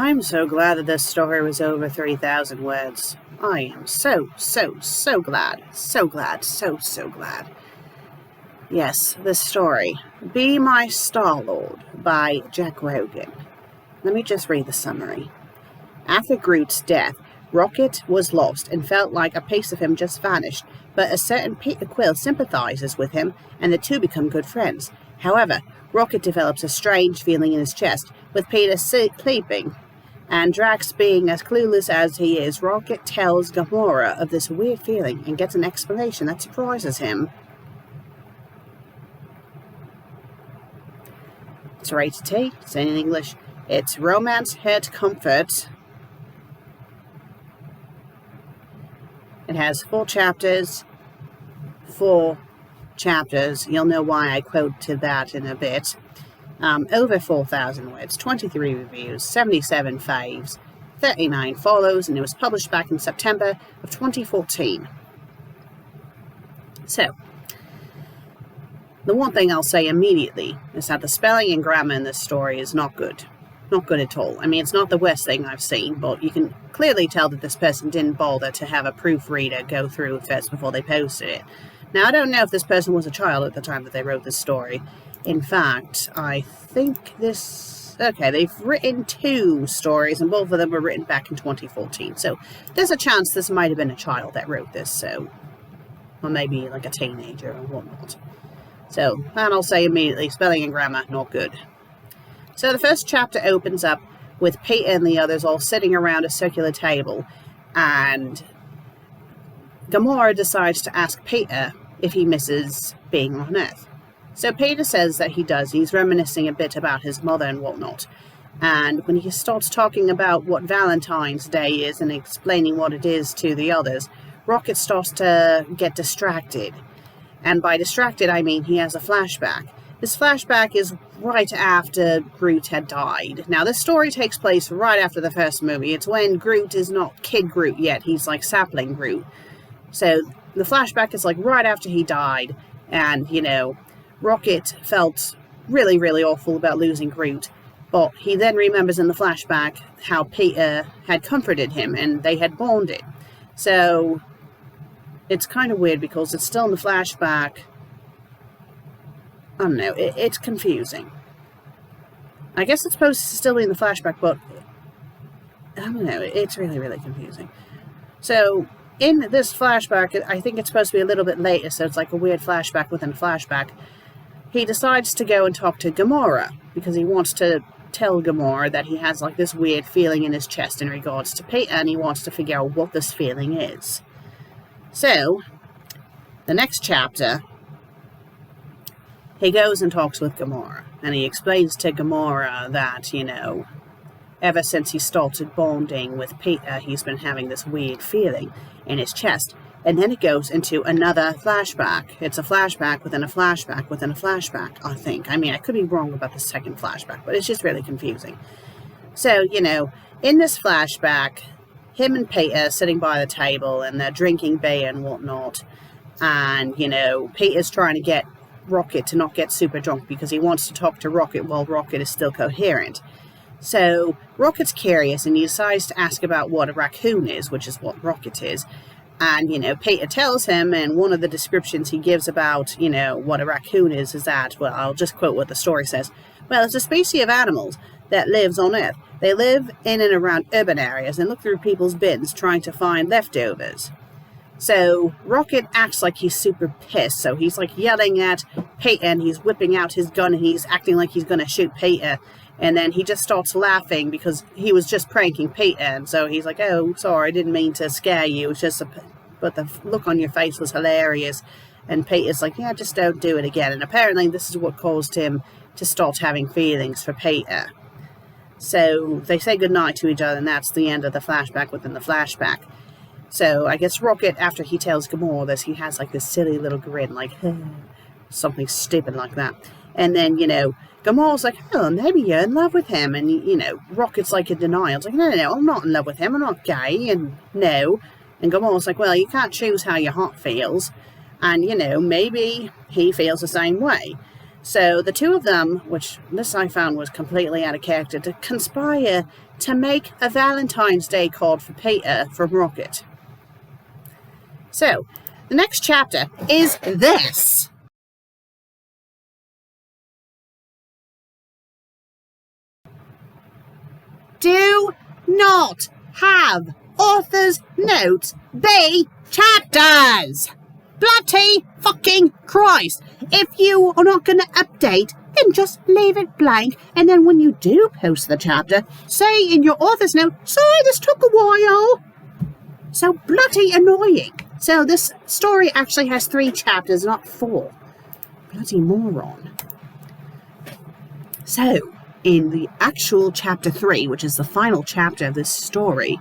I'm so glad that this story was over 3,000 words. I am so glad. So glad. Yes, this story. Be My Star-Lord by Jack Rogan. Let me just read the summary. After Groot's death, Rocket was lost and felt like a piece of him just vanished, but a certain Peter Quill sympathizes with him and the two become good friends. However, Rocket develops a strange feeling in his chest, with Peter sleeping, and Drax being as clueless as he is. Rocket tells Gamora of this weird feeling and gets an explanation that surprises him. It's rated T, it's in English. It's Romance, Hurt, Comfort. It has 4 chapters. You'll know why I quoted that in a bit. Over 4,000 words, 23 reviews, 77 faves, 39 follows, and it was published back in September of 2014. So, the one thing I'll say immediately is that the spelling and grammar in this story is not good. Not good at all. I mean, it's not the worst thing I've seen, but you can clearly tell that this person didn't bother to have a proofreader go through it first before they posted it. Now, I don't know if this person was a child at the time that they wrote this story. In fact, I think they've written 2 stories, and both of them were written back in 2014. So, there's a chance this might have been a child that wrote this, or maybe like a teenager or whatnot. So, and I'll say immediately, spelling and grammar, not good. So, the first chapter opens up with Peter and the others all sitting around a circular table, and Gamora decides to ask Peter if he misses being on Earth. So Peter says that he does. He's reminiscing a bit about his mother and whatnot. And when he starts talking about what Valentine's Day is and explaining what it is to the others, Rocket starts to get distracted. And by distracted, I mean he has a flashback. This flashback is right after Groot had died. Now, this story takes place right after the first movie. It's when Groot is not Kid Groot yet. He's like Sapling Groot. So the flashback is like right after he died. And, Rocket felt really, really awful about losing Groot, but he then remembers in the flashback how Peter had comforted him and they had bonded. So it's kind of weird because it's still in the flashback. I don't know, it's confusing. I guess it's supposed to still be in the flashback, but I don't know, it's really, really confusing. So in this flashback, I think it's supposed to be a little bit later, so it's like a weird flashback within a flashback. He decides to go and talk to Gamora, because he wants to tell Gamora that he has like this weird feeling in his chest in regards to Peter, and he wants to figure out what this feeling is. So, the next chapter, he goes and talks with Gamora, and he explains to Gamora that, ever since he started bonding with Peter, he's been having this weird feeling in his chest. And then it goes into another flashback. It's a flashback within a flashback within a flashback, I think. I mean, I could be wrong about the second flashback, but it's just really confusing. So, in this flashback, him and Peter are sitting by the table and they're drinking beer and whatnot. And, Peter's trying to get Rocket to not get super drunk because he wants to talk to Rocket while Rocket is still coherent. So, Rocket's curious and he decides to ask about what a raccoon is, which is what Rocket is. And, Peter tells him, and one of the descriptions he gives about, what a raccoon is that, well, I'll just quote what the story says. Well, it's a species of animals that lives on Earth. They live in and around urban areas and look through people's bins trying to find leftovers. So, Rocket acts like he's super pissed, so he's like yelling at Peter and he's whipping out his gun and he's acting like he's going to shoot Peter. And then he just starts laughing because he was just pranking Peter. And so he's like, oh, sorry, I didn't mean to scare you. It's just but the look on your face was hilarious. And Peter's like, yeah, just don't do it again. And apparently this is what caused him to start having feelings for Peter. So they say goodnight to each other, and that's the end of the flashback within the flashback. So I guess Rocket, after he tells Gamora this, he has like this silly little grin, like something stupid like that. And then, Gamora's like, oh, maybe you're in love with him. And, Rocket's like in denial. It's like, no, I'm not in love with him. I'm not gay. And no. And Gamora's like, well, you can't choose how your heart feels. And, maybe he feels the same way. So the two of them, which this I found was completely out of character, to conspire to make a Valentine's Day card for Peter from Rocket. So, the next chapter is this. Do not have author's notes be chapters. Bloody fucking Christ. If you are not going to update, then just leave it blank. And then when you do post the chapter, say in your author's note, sorry, this took a while. So bloody annoying. So this story actually has 3 chapters, not 4. Bloody moron. So, in the actual chapter 3, which is the final chapter of this story,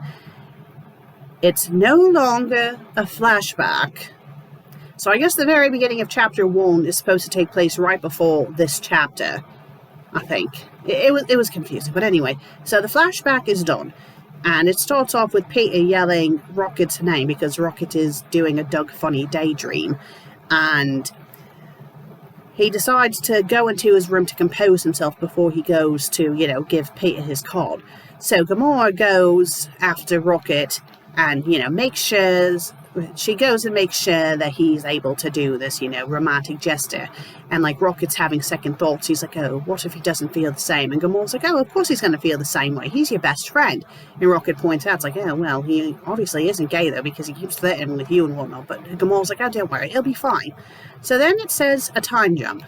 it's no longer a flashback. So I guess the very beginning of chapter 1 is supposed to take place right before this chapter, I think. It was confusing, but anyway. So the flashback is done, and it starts off with Peter yelling Rocket's name because Rocket is doing a Doug Funny daydream, and he decides to go into his room to compose himself before he goes to, give Peter his card. So Gamora goes after Rocket and, makes sure, she goes and makes sure that he's able to do this, romantic gesture. And, Rocket's having second thoughts. He's like, oh, what if he doesn't feel the same? And Gamora's like, oh, of course he's going to feel the same way. He's your best friend. And Rocket points out, it's like, oh, well, he obviously isn't gay, though, because he keeps flirting with you and whatnot. But Gamora's like, oh, don't worry, he'll be fine. So then it says a time jump.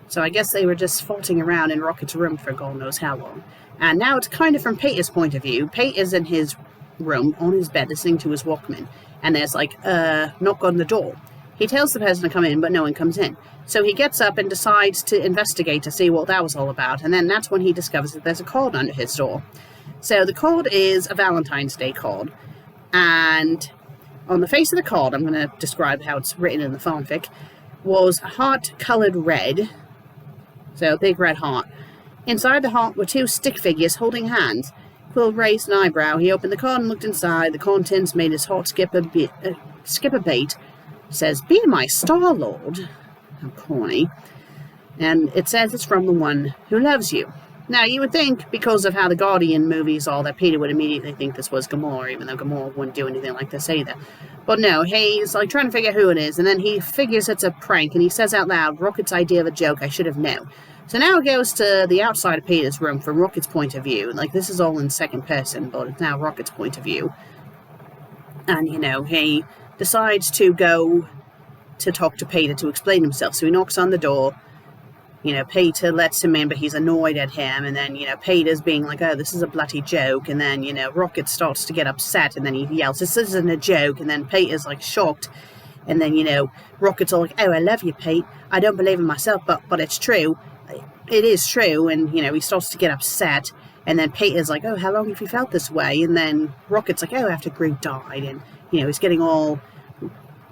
So I guess they were just floating around in Rocket's room for God knows how long. And now it's kind of from Peter's point of view. Peter's in his room, on his bed, listening to his Walkman. And there's knock on the door. He tells the person to come in, but no one comes in. So he gets up and decides to investigate to see what that was all about. And then that's when he discovers that there's a card under his door. So the card is a Valentine's Day card. And on the face of the card, I'm going to describe how it's written in the fanfic, was heart-coloured red. So, big red heart. Inside the heart were 2 stick figures holding hands. Quill raised an eyebrow. He opened the card and looked inside. The contents made his heart skip a beat. It says, be my Star-Lord. How corny. And it says it's from the one who loves you. Now, you would think, because of how the Guardian movies are, that Peter would immediately think this was Gamora, even though Gamora wouldn't do anything like this either. But no, he's trying to figure out who it is, and then he figures it's a prank, and he says out loud, Rocket's idea of a joke, I should have known. So now it goes to the outside of Peter's room from Rocket's point of view. This is all in second person, but it's now Rocket's point of view. And, he decides to go to talk to Peter to explain himself. So he knocks on the door. Peter lets him in, but he's annoyed at him. And then, Peter's being like, oh, this is a bloody joke. And then, Rocket starts to get upset. And then he yells, this isn't a joke. And then Peter's, shocked. And then, Rocket's all like, oh, I love you, Pete. I don't believe in myself, but it's true. It is true. And, he starts to get upset. And then Peter's like, oh, how long have you felt this way? And then Rocket's like, oh, after Groot died. And, he's getting all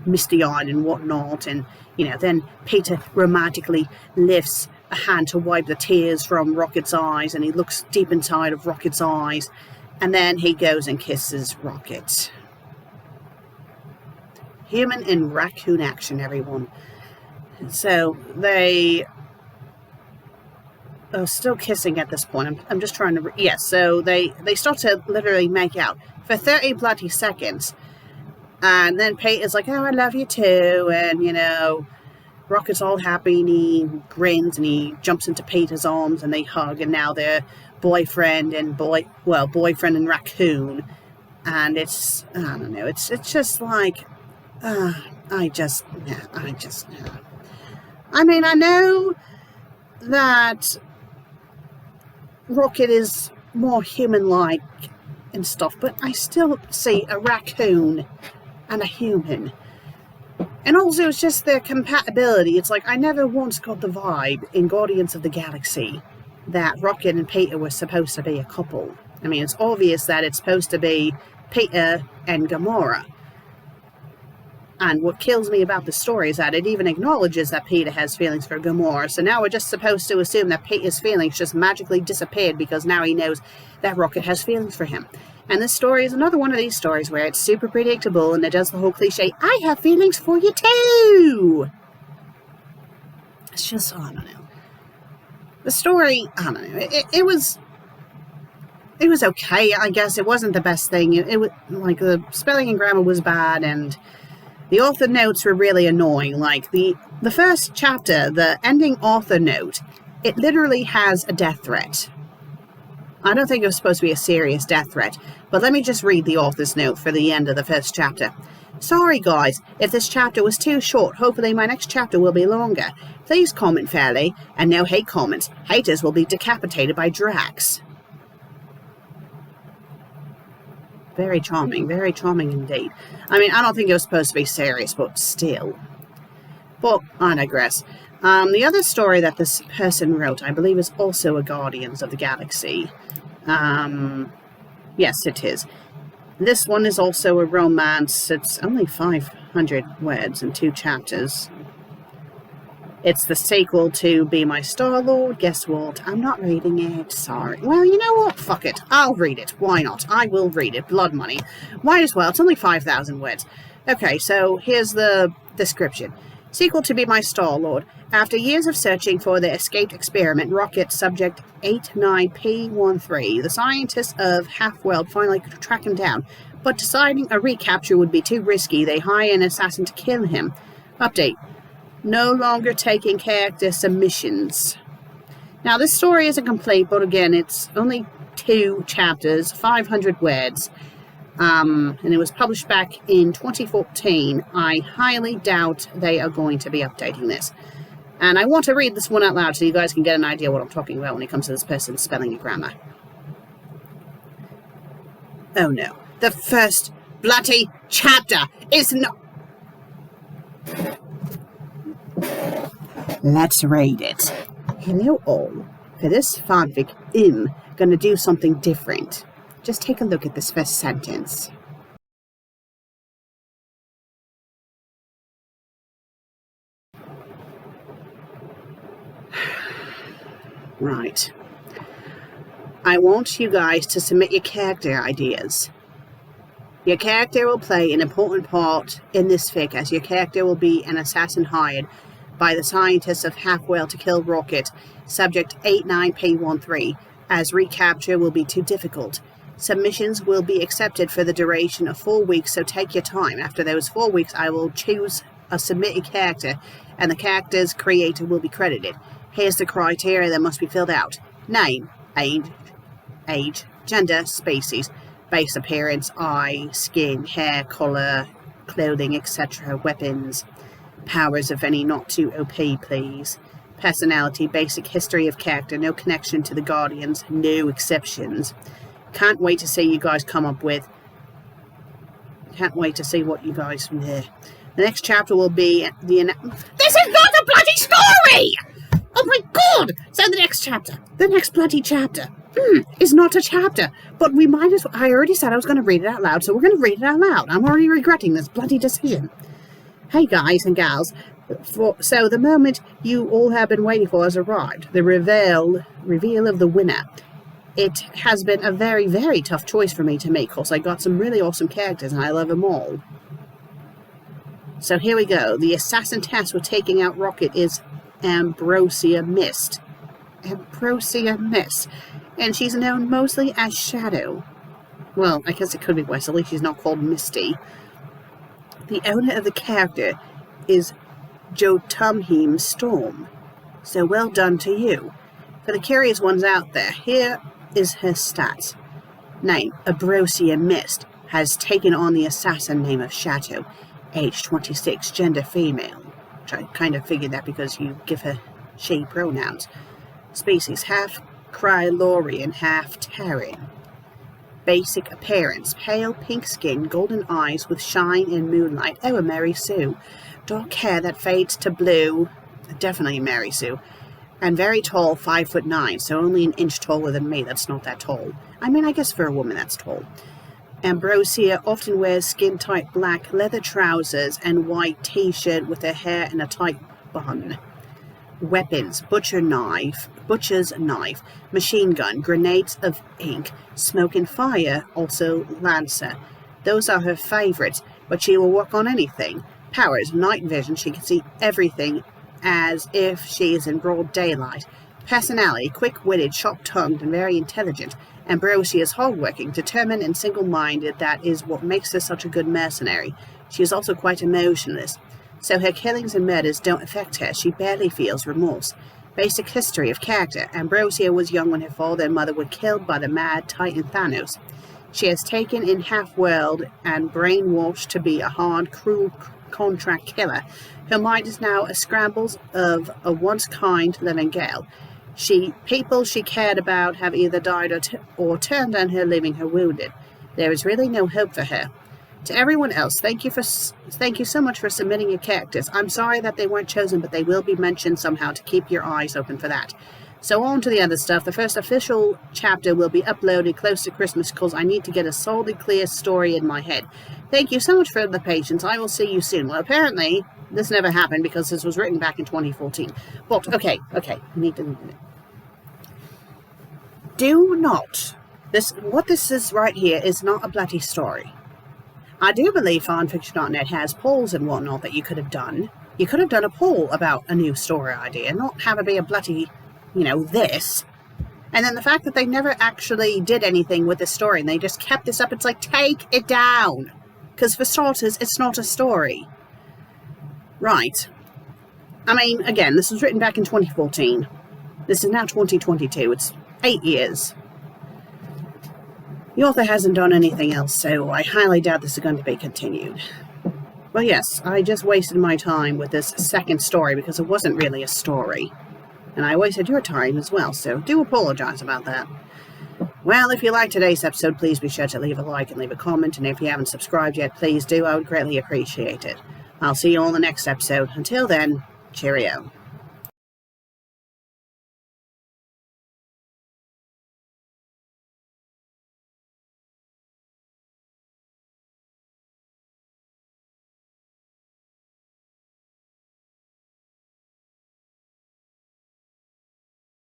misty-eyed and whatnot. And, then Peter romantically lifts a hand to wipe the tears from Rocket's eyes, and he looks deep inside of Rocket's eyes, and then he goes and kisses Rocket. Human and raccoon action, everyone. So they are still kissing at this point. I'm just trying to... Yes, so they start to literally make out for 30 bloody seconds. And then Peter's like, oh, I love you too. And, Rocket's all happy and he grins and he jumps into Peter's arms and they hug. And now they're boyfriend and raccoon. And it's, I don't know, it's just like, I mean, I know that Rocket is more human-like and stuff, but I still see a raccoon and a human. And also, it's just their compatibility. It's I never once got the vibe in Guardians of the Galaxy that Rocket and Peter were supposed to be a couple. I mean, it's obvious that it's supposed to be Peter and Gamora. And what kills me about the story is that it even acknowledges that Peter has feelings for Gamora. So now we're just supposed to assume that Peter's feelings just magically disappeared because now he knows that Rocket has feelings for him. And this story is another one of these stories where it's super predictable and it does the whole cliche, I have feelings for you too! It's just, I don't know. The story, I don't know. It was okay, I guess. It wasn't the best thing. It was like the spelling and grammar was bad, and the author notes were really annoying. Like the first chapter, the ending author note, it literally has a death threat. I don't think it was supposed to be a serious death threat, but let me just read the author's note for the end of the first chapter. Sorry guys, if this chapter was too short, hopefully my next chapter will be longer. Please comment fairly, and no hate comments. Haters will be decapitated by Drax. Very charming indeed. I mean, I don't think it was supposed to be serious, but still. But I digress. The other story that this person wrote, I believe, is also a Guardians of the Galaxy. Yes, it is. This one is also a romance. It's only 500 words and 2 chapters. It's the sequel to Be My Star-Lord. Guess what? I'm not reading it. Sorry. Well, you know what? Fuck it. I'll read it. Why not? I will read it. Blood money. Might as well. It's only 5,000 words. Okay, so here's the description. Sequel to Be My Star-Lord. After years of searching for the escaped experiment rocket subject 89P13, the scientists of Half-World finally track him down, but deciding a recapture would be too risky, they hire an assassin to kill him. Update. No longer taking character submissions. Now, this story isn't complete, but again, it's only 2 chapters, 500 words. And it was published back in 2014. I highly doubt they are going to be updating this. And I want to read this one out loud so you guys can get an idea what I'm talking about when it comes to this person's spelling and grammar. Oh no. The first bloody chapter is not... Let's read it. Hello all. For this fanfic, I'm gonna do something different. Just take a look at this first sentence. Right. I want you guys to submit your character ideas. Your character will play an important part in this fic, as your character will be an assassin hired by the scientists of Half-World to kill Rocket, subject 89P13, as recapture will be too difficult. Submissions will be accepted for the duration of 4 weeks, so take your time. After those 4 weeks, I will choose a submitted character, and the character's creator will be credited. Here's the criteria that must be filled out. Name, age, gender, species, base appearance, eye, skin, hair, colour, clothing, etc., weapons, powers if any, not too OP, please. Personality, basic history of character, no connection to the Guardians, no exceptions. Can't wait to see you guys come up with. Can't wait to see what you guys from here. The next chapter will be the... This is not a bloody story! Oh my god! So the next bloody chapter, is not a chapter. But we might as well... I already said I was going to read it out loud, so we're going to read it out loud. I'm already regretting this bloody decision. Hey guys and gals, so the moment you all have been waiting for has arrived. The reveal of the winner. It has been a very, very tough choice for me to make, because I got some really awesome characters and I love them all. So here we go. The assassin tasked with taking out Rocket is Ambrosia Mist. Ambrosia Mist. And she's known mostly as Shadow. Well, I guess it could be worse. At least she's not called Misty. The owner of the character is Jotunheim Storm. So well done to you. For the curious ones out there, here is her stats. Name, Ambrosia Mist, has taken on the assassin name of Shadow. Age 26, gender female. Which I kind of figured that because you give her she pronouns. Species, half Krylorian, half Terran. Basic appearance, pale pink skin, golden eyes with shine in moonlight. Oh, a Mary Sue. Dark hair that fades to blue. Definitely Mary Sue. And very tall, 5'9", so only an inch taller than me. That's not that tall. I mean, I guess for a woman that's tall. Ambrosia often wears skin-tight black leather trousers and white t-shirt with her hair in a tight bun. Weapons, butcher's knife, machine gun, grenades of ink, smoke and fire, also lancer. Those are her favorites, but she will work on anything. Powers, night vision, she can see everything as if she is in broad daylight. Personality, quick-witted, sharp-tongued, and very intelligent. Ambrosia is hard-working, determined, and single-minded. That is what makes her such a good mercenary. She is also quite emotionless, so her killings and murders don't affect her. She barely feels remorse. Basic history of character. Ambrosia was young when her father and mother were killed by the mad Titan Thanos. She has taken in half-world and brainwashed to be a hard, cruel contract killer. Her mind is now a scramble of a once kind living girl. People she cared about have either died or turned on her, leaving her wounded. There is really no hope for her. To everyone else, thank you so much for submitting your characters. I'm sorry that they weren't chosen, but they will be mentioned somehow to keep your eyes open for that. So on to the other stuff. The first official chapter will be uploaded close to Christmas because I need to get a solidly clear story in my head. Thank you so much for the patience. I will see you soon. Well, apparently this never happened because this was written back in 2014. But okay, I need to. Do not. What this is right here is not a bloody story. I do believe FanFiction.net has polls and whatnot that you could have done. You could have done a poll about a new story idea, not have it be a bloody, this. And then the fact that they never actually did anything with this story and they just kept this up, it's like, take it down. Because for starters, it's not a story. Right. I mean, again, this was written back in 2014. This is now 2022. It's 8 years. The author hasn't done anything else, so I highly doubt this is going to be continued. Well, yes, I just wasted my time with this second story because it wasn't really a story. And I wasted your time as well, so do apologize about that. Well, if you liked today's episode, please be sure to leave a like and leave a comment, and if you haven't subscribed yet, please do. I would greatly appreciate it. I'll see you all in the next episode. Until then, cheerio.